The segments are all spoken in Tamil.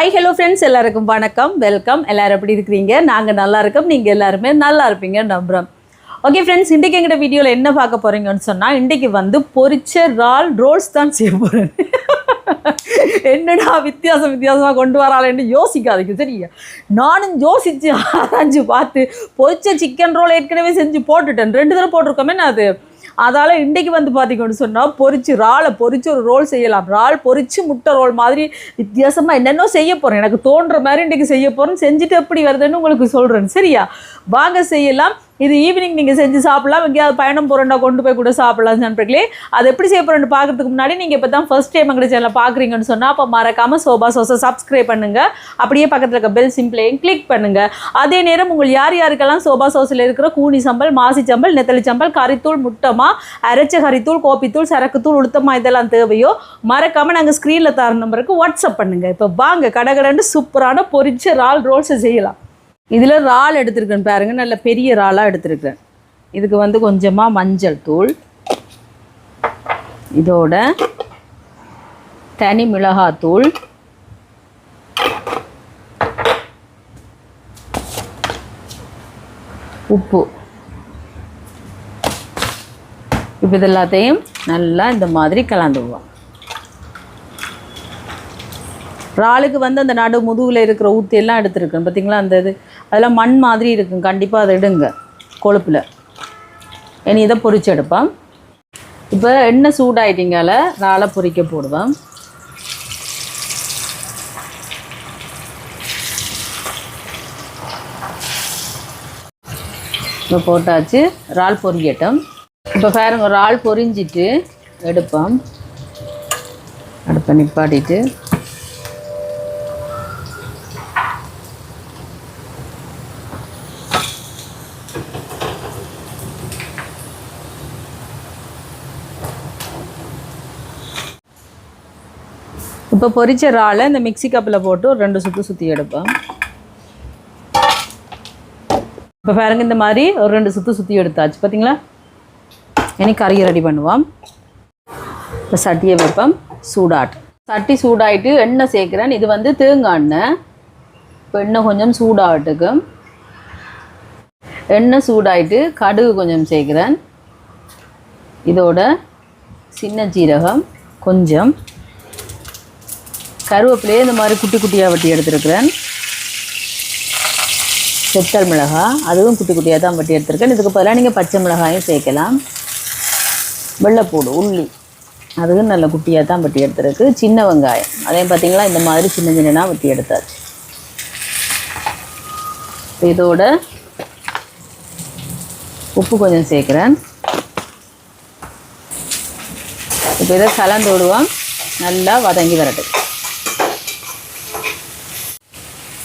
ஹாய் ஹலோ ஃப்ரெண்ட்ஸ், எல்லாருக்கும் வணக்கம், வெல்கம். எல்லோரும் எப்படி இருக்கிறீங்க? நாங்கள் நல்லா இருக்கோம், நீங்கள் எல்லாருமே நல்லா இருப்பீங்க நம்புகிறோம். ஓகே ஃப்ரெண்ட்ஸ், இன்றைக்கி எங்கிட்ட வீடியோவில் என்ன பார்க்க போகிறீங்கன்னு சொன்னால், இன்றைக்கி வந்து பொரிச்ச ரோல்ஸ் தான் செய்ய போகிறேன். என்னடா வித்தியாசமாக கொண்டு வராளேன்னு யோசிக்காதீங்க, சரியா? நானும் யோசித்து ஆராய்ஞ்சு பார்த்து பொரிச்ச சிக்கன் ரோல் ஏற்கனவே செஞ்சு போட்டுட்டேன், 2 தடவை போட்டிருக்கோமே நான் அது. அதால் இன்றைக்கி வந்து பார்த்திங்கன்னு சொன்னால் ராலை பொரிச்சு ஒரு ரோல் செய்யலாம். இறால் பொரிச்சு முட்டை ரோல் மாதிரி வித்தியாசமாக என்னென்னோ செய்ய போகிறேன். எனக்கு தோன்ற மாதிரி இன்றைக்கி செய்ய போகிறேன். செஞ்சுட்டு எப்படி வருதுன்னு உங்களுக்கு சொல்கிறேன், சரியா? வாங்க செய்யலாம். இது ஈவினிங் நீங்கள் செஞ்சு சாப்பிட்லாம், எங்கேயாவது பயணம் போகிறேன்டா கொண்டு போய் கூட சாப்பிட்லாம் நண்பர்களே. அது எப்படி செய்ய போகிறேன்னு பார்க்குறதுக்கு முன்னாடி நீங்கள் இப்போ தான் ஃபஸ்ட் டைம் எங்கள் சேனலில் பார்க்குறீங்கன்னு சொன்னால் அப்போ மறக்காமல் சோபா சோஸை சப்ஸ்கிரைப் பண்ணுங்கள். அப்படியே பக்கத்தில் இருக்க பெல் சிம்பிளையும் கிளிக் பண்ணுங்கள். அதே நேரம் உங்கள் யாருக்கெல்லாம் சோபா சோஸில் இருக்கிற கூனி சம்பல், மாசி சம்பல், நெத்தலி சம்பல், கறித்தூள், முட்டமா, அரைச்ச கறித்தூள், கோப்பித்தூள், சரக்குத்தூள், உளுத்தமா இதெல்லாம் தேவையோ மறக்காமல் நாங்கள் ஸ்க்ரீனில் தர நம்பருக்கு வாட்ஸ்அப் பண்ணுங்கள். இப்போ வாங்க கடகடன்னு சூப்பரான பொரிச்ச ரோல்ஸை செய்யலாம். இதில் இறால் எடுத்துருக்கேன் பாருங்கள், நல்ல பெரிய இறாலாக எடுத்துருக்கேன். இதுக்கு வந்து கொஞ்சமாக மஞ்சள் தூள், இதோட தனி மிளகாத்தூள், உப்பு, இப்போ இது எல்லாத்தையும் நல்லா இந்த மாதிரி கலந்துடுவோம். இறாலுக்கு வந்து அந்த நடு முதுகில் இருக்கிற ஊற்றி எல்லாம் எடுத்துருக்கேன் பார்த்திங்களா, அந்த இது அதெல்லாம் மண் மாதிரி இருக்கும். கண்டிப்பாக அதை எடுங்க கொழுப்பில். இனி இதை பொரிச்சு எடுப்பேன். இப்போ எண்ணெய் சூடாயிட்டிங்கால இறாலை பொரிக்க போடுவேன். இப்போ போட்டாச்சு, இறால் பொரியட்டும். இப்போ பாருங்க, இறால் பொரிஞ்சிட்டு எடுப்பேன். அடுப்பை நிப்பாட்டிட்டு இப்போ பொரிச்ச இறாலை இந்த மிக்ஸி கப்பில் போட்டு ஒரு 2 சுற்று சுற்றி எடுப்பேன். இப்போ பாருங்க, இந்த மாதிரி ஒரு 2 சுற்று சுற்றி எடுத்தாச்சு பார்த்தீங்களா. இனி கறியை ரெடி பண்ணுவோம். இப்போ சட்டியை வைப்போம், சட்டி சூடாயிட்டு எண்ணெய் சேர்க்குறேன். இது வந்து தேங்காய் எண்ணெய். இப்போ எண்ணெய் கொஞ்சம் சூடாகட்டுக்கும். எண்ணெய் சூடாயிட்டு கடுகு கொஞ்சம் சேர்க்குறேன். இதோட சின்ன ஜீரகம் கொஞ்சம், கருவேப்பிலையே இந்த மாதிரி குட்டி குட்டியாக வெட்டி எடுத்துருக்கிறேன். செத்தல் மிளகாய், அதுவும் குட்டி குட்டியாக தான் வெட்டி எடுத்துருக்கேன். இதுக்கு பதிலாக நீங்கள் பச்சை மிளகாயும் சேர்க்கலாம். வெள்ளைப்பூடு, உள்ளி, அதுவும் நல்ல குட்டியாக தான் வெட்டி எடுத்துருக்கு. சின்ன வெங்காயம், அதையும் பார்த்திங்களா இந்த மாதிரி சின்ன சின்னதாக வெட்டி எடுத்தாச்சு. இதோட உப்பு கொஞ்சம் சேர்க்குறேன். இப்போ இதை கலந்து விடுவோம், நல்லா வதங்கி வரட்டும்.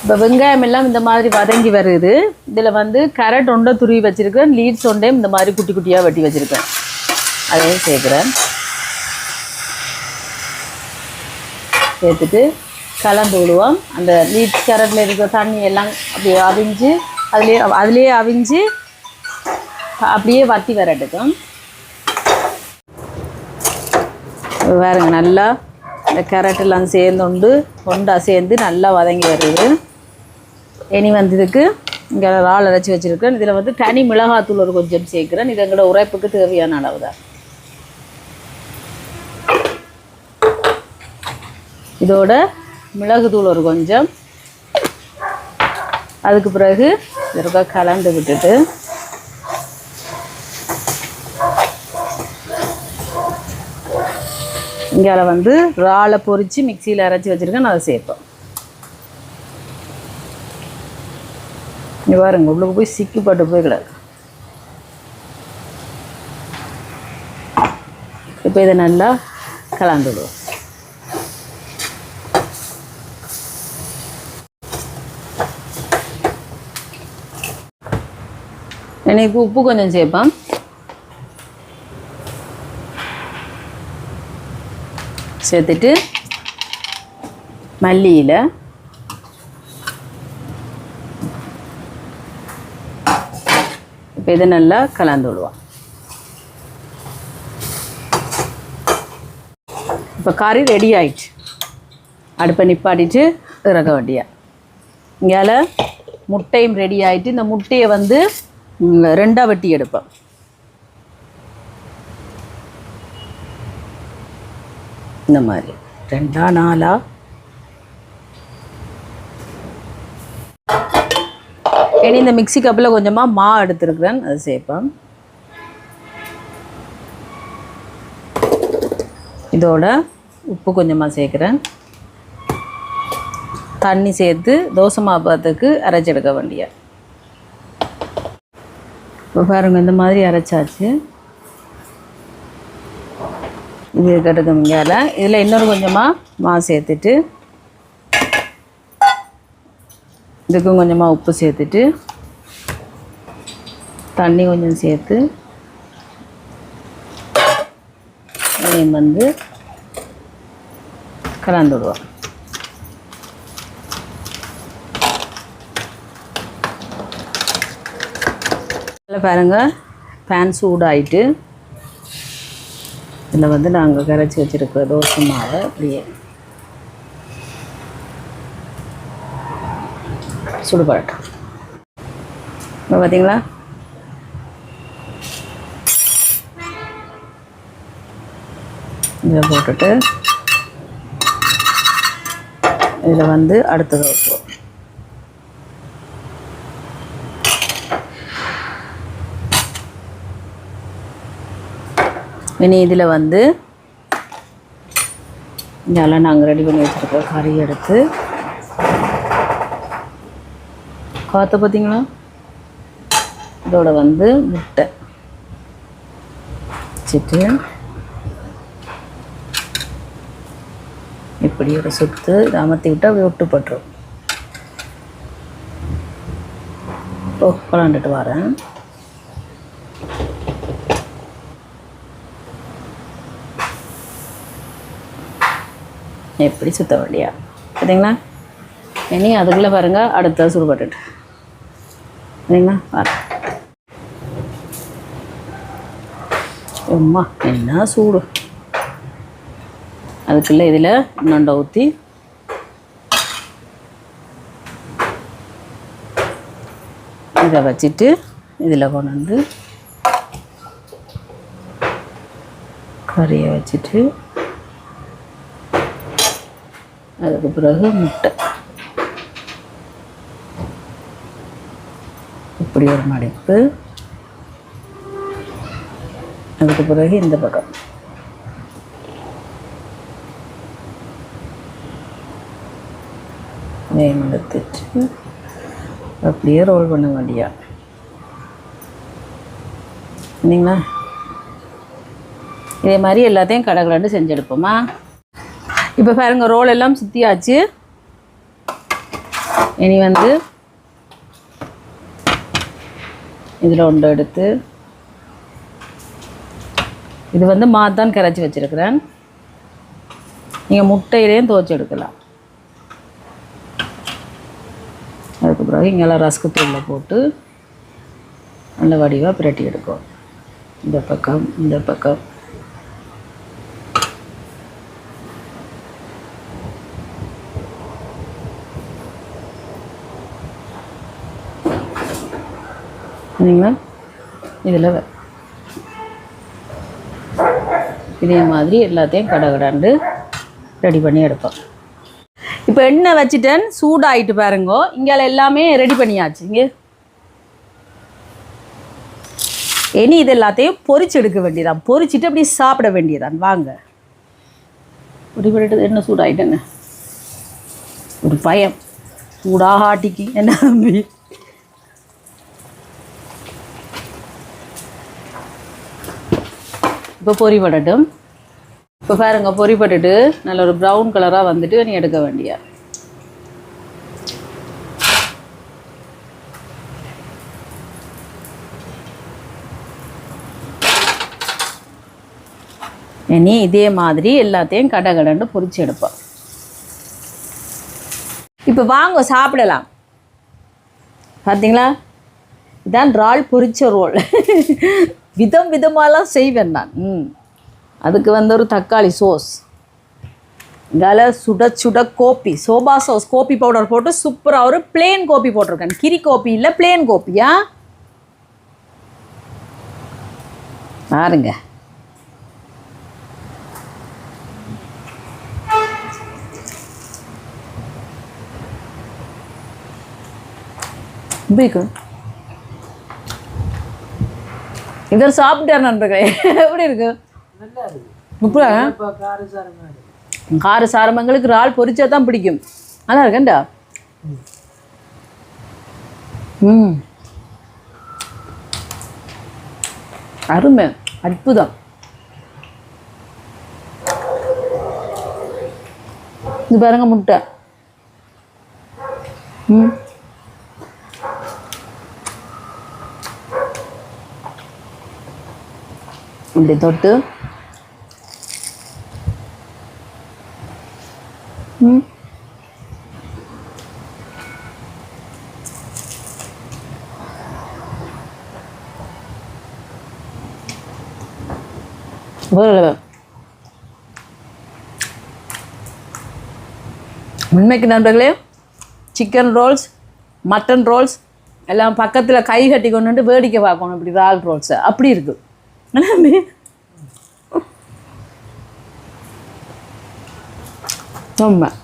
இப்போ வெங்காயம் எல்லாம் இந்த மாதிரி வதங்கி வருது. இதில் வந்து கேரட் ஒன்றை துருவி வச்சுருக்கேன், லீட்ஸ் ஒன்றையும் இந்த மாதிரி குட்டி குட்டியாக வெட்டி வச்சுருக்கேன், அதையும் சேர்க்குறேன். சேர்த்துட்டு கலந்து விடுவோம். அந்த லீட்ஸ் கேரட்டில் இருக்கிற தண்ணி எல்லாம் அப்படியே அவிஞ்சு அதுலேயே அவிஞ்சு அப்படியே வற்றி வரட்டுக்கும். வேறுங்க, நல்லா இந்த கேரட்டெல்லாம் ஒன்றா சேர்ந்து நல்லா வதங்கி வருது. இனி வந்து இதுக்கு இங்கே இறால் அரைச்சி வச்சுருக்கேன். இதில் வந்து தனி மிளகாத்தூள் ஒரு கொஞ்சம் சேர்க்குறேன். இது எங்களோட உரைப்புக்கு தேவையான அளவு தான். இதோட மிளகுத்தூள் ஒரு கொஞ்சம், அதுக்கு பிறகு இதற்காக கலந்து விட்டுட்டு இங்கே வந்து இறாலை பொரித்து மிக்சியில் அரைச்சி வச்சுருக்கேன், அதை சேர்ப்போம். இங்கே பாருங்க, உள்ளுக்கு போய் சிக்கிப்பட்டு போய் கிடக்கு. இப்போ இதை நல்லா கலந்து விடுவோம். எனக்கு உப்பு கொஞ்சம் சேர்ப்பேன். சேர்த்துட்டு மல்லியில் இப்போ இதை நல்லா கலந்து விடுவோம். இப்போ கறி ரெடி ஆயிடுச்சு. அடுப்பை நிப்பாட்டிட்டு இறக்க வேண்டிய. இங்கால முட்டையும் ரெடி ஆகிட்டு இந்த முட்டையை வந்து 2ஆக வெட்டி எடுப்பேன். இந்த மாதிரி 2ஆ 4ஆ. இனி இந்த மிக்ஸி கப்பில் கொஞ்சமாக மா எடுத்துருக்குறேன், அது சேர்ப்பேன். இதோட உப்பு கொஞ்சமாக சேர்க்குறேன். தண்ணி சேர்த்து தோசை மாப்பாத்துக்கு அரைச்செடுக்க வேண்டிய. இப்போ பாருங்கள், இந்த மாதிரி அரைச்சாச்சு. இது கட்டுக்கமிங்கால இதில் இன்னொரு கொஞ்சமாக மா சேர்த்துட்டு இதுக்கும் கொஞ்சமாக உப்பு சேர்த்துட்டு தண்ணி கொஞ்சம் சேர்த்து இதையும் வந்து கலந்து விடுவோம். இதில் பாருங்கள், பேன் சூடாயிட்டு இதில் வந்து நாங்கள் கரைச்சி வச்சுருக்க தோசை மாவை அப்படியே சுடுபடட்டும். இப்போ பார்த்தீங்களா, இதை போட்டுட்டு இதில் வந்து அடுத்தது வைப்போம். இனி இதில் வந்து இதெல்லாம் நாங்கள் ரெடி பண்ணி வச்சுருக்க கறி எடுத்து காற்ற பார்த்தீங்களா, இதோட வந்து முட்டை வச்சுட்டு இப்படி ஒரு சுற்று இதை அமர்த்தி விட்டு அப்படி ஒட்டுப்பட்டுரும். கொண்டாண்டுட்டு வரேன். எப்படி சுற்ற வேண்டியா பார்த்தீங்களா. இனி அதுக்குள்ளே பாருங்கள், அடுத்த சுடுபட்டுட்டு சரிங்களா. பாருங்க, அம்மா என்ன சூடு. அதுக்குள்ளே இதில் இன்னொண்டை ஊற்றி இதை வச்சுட்டு இதில் கொண்டு வந்து கறியை வச்சுட்டு அதுக்கு பிறகு முட்டை இப்படி ஒரு மடிப்பு, அதுக்கு பிறகு இந்த பக்கம் எடுத்துட்டு அப்படியே ரோல் பண்ண வேண்டியா இல்லைங்களா. இதே மாதிரி எல்லாத்தையும் கடகடன்னு செஞ்செடுப்போமா. இப்போ பாருங்க, ரோல் எல்லாம் சுற்றியாச்சு. இனி வந்து இதில் ஒன்று எடுத்து இது வந்து மாத்தான் கரைச்சி வச்சுருக்கிறேன். நீங்கள் முட்டையிலையும் துவச்சி எடுக்கலாம். அதுக்கு பிறகு இங்கெல்லாம் ரஸ்க்கு தூளில் போட்டு நல்ல வடிவாக பிரட்டி எடுக்கும். இந்த பக்கம் இந்த பக்கம் சரிங்களா. இதில் இதே மாதிரி எல்லாத்தையும் கடகடாண்டு ரெடி பண்ணி எடுப்போம். இப்போ எண்ணெய் வச்சுட்டேன், சூடாகிட்டு பாருங்கோ. இங்கே எல்லாமே ரெடி பண்ணியாச்சு. இங்கே இனி இது எல்லாத்தையும் பொரிச்சு எடுக்க வேண்டியதான். பொரிச்சிட்டு அப்படி சாப்பிட வேண்டியதான். வாங்க, ரெடி பண்ணிட்டு எண்ணெய் சூடாகிட்டேங்க. ஒரு பயம் சூடாக ஆட்டிக்கு என்ன தம்பி. இப்போ பொரி படட்டும். இப்போ பாருங்க, பொரி பட்டுட்டு நல்ல ஒரு ப்ரௌன் கலராக வந்துட்டு நீ எடுக்க வேண்டிய. இனி இதே மாதிரி எல்லாத்தையும் கடகடன்னு பொரிச்சு எடுப்போம். இப்போ வாங்க சாப்பிடலாம். பார்த்தீங்களா, இதான் இறால் பொரிச்ச ரோல். விதம் விதமாலாம் செய்வேன் நான். அதுக்கு வந்து ஒரு தக்காளி சோஸ், இதால் சுட சுட கோப்பி சோபா சாஸ் கோப்பி பவுடர் போட்டு சூப்பராக ஒரு பிளேன் கோப்பி போட்டிருக்கேன். கிரி கோப்பி இல்லை, பிளேன் கோப்பியா பாருங்க. இதர் சாப்பிட்டேன் நண்பர்களே. எப்படி இருக்கு? கார சாரமங்களுக்கு இறால் பொரிச்சா தான் பிடிக்கும். நல்லா இருக்கேன்டா. அருமை, அற்புதம். இது பாருங்க முட்டை. இப்படி தொட்டு உண்மைக்கு நண்பர்களே, சிக்கன் ரோல்ஸ், மட்டன் ரோல்ஸ் எல்லாம் பக்கத்தில் கை கட்டி கொண்டு வந்து வேடிக்கை பார்க்கணும். இப்படி இறால் ரோல்ஸை அப்படி இருக்குது. ஆமாம்,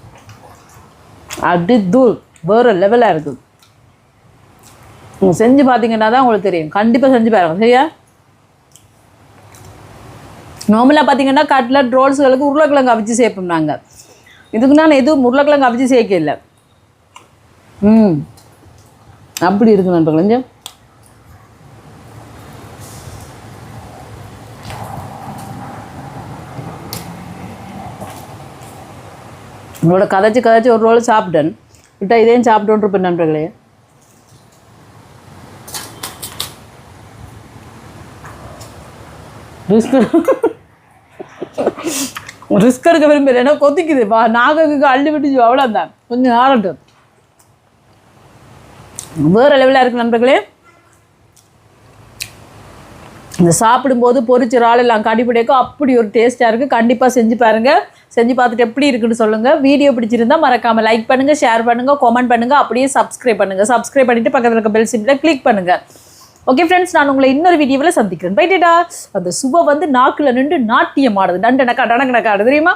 அப்படி தூள் வேறு லெவலாக இருக்குது. நீங்கள் செஞ்சு பார்த்தீங்கன்னா தான் உங்களுக்கு தெரியும். கண்டிப்பாக செஞ்சு பாருங்க. சரியா? நார்மலாக பார்த்தீங்கன்னா கட்லட் ரோல்ஸுகளுக்கு உருளைக்கிழங்கு அவிச்சு சேர்ப்போம் நாங்கள். இதுக்கு நான் எதுவும் உருளைக்கிழங்கு அவிச்சு சேர்க்க இல்லை. அப்படி இருக்கு நண்பர்கள். கொஞ்சம் உங்களோட கதைச்சி ஒரு ரோல் சாப்பிட்டேன். விட்டா இதையும் சாப்பிட்டோன்னு இருப்பேன் நண்பர்களே. ரிஸ்க் எடுக்க விரும்பல. ஏன்னா கொதிக்குது, நாகக்கு அள்ளி விட்டுச்சு. அவ்வளோதான், கொஞ்சம் ஆறட்டும். வேறு லெவலாக இருக்குது நண்பர்களே. இந்த சாப்பிடும்போது பொரிச்ச இறால் எல்லாம் கடிபிடிக்கும். அப்படி ஒரு டேஸ்ட்டாக இருக்குது. கண்டிப்பாக செஞ்சு பாருங்கள். செஞ்சு பார்த்துட்டு எப்படி இருக்குன்னு சொல்லுங்கள். வீடியோ பிடிச்சிருந்தா மறக்காமல் லைக் பண்ணுங்கள், ஷேர் பண்ணுங்கள், கமெண்ட் பண்ணுங்கள். அப்படியே சப்ஸ்கிரைப் பண்ணுங்கள். சப்ஸ்கிரைப் பண்ணிவிட்டு பக்கத்தில் இருக்க பெல் சிம்பிளை கிளிக் பண்ணுங்கள். ஓகே ஃப்ரெண்ட்ஸ், நான் உங்களை இன்னொரு வீடியோவில் சந்திக்கிறேன். பைட்டேடா. அந்த சுப வந்து நாக்கில் நின்று நாட்டியம் ஆடுது. டண்டனக்கா டனக்கனக்கா ஆடுது தெரியுமா?